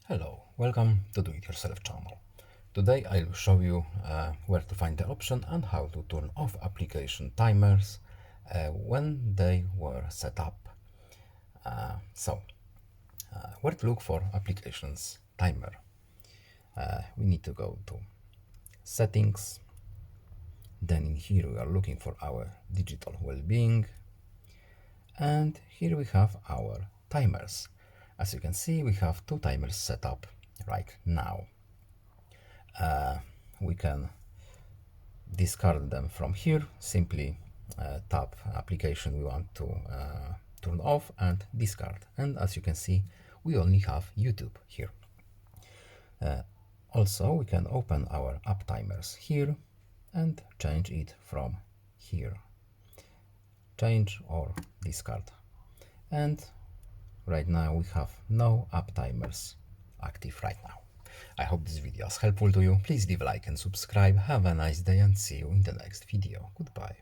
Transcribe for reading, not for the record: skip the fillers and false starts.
Hello, welcome to Do It Yourself channel. Today I will show you where to find the option and how to turn off application timers when they were set up. Where to look for applications timer? We need to go to settings, then in here we are looking for our digital well-being, and here we have our timers. As you can see, we have two timers set up right now. We can discard them from here. Simply tap application we want to turn off and discard. And as you can see, we only have YouTube here. Also, we can open our app timers here and change it from here. Change or discard. And right now we have no app timers active right now. I hope this video is helpful to you. Please leave a like and subscribe. Have a nice day and see you in the next video. Goodbye.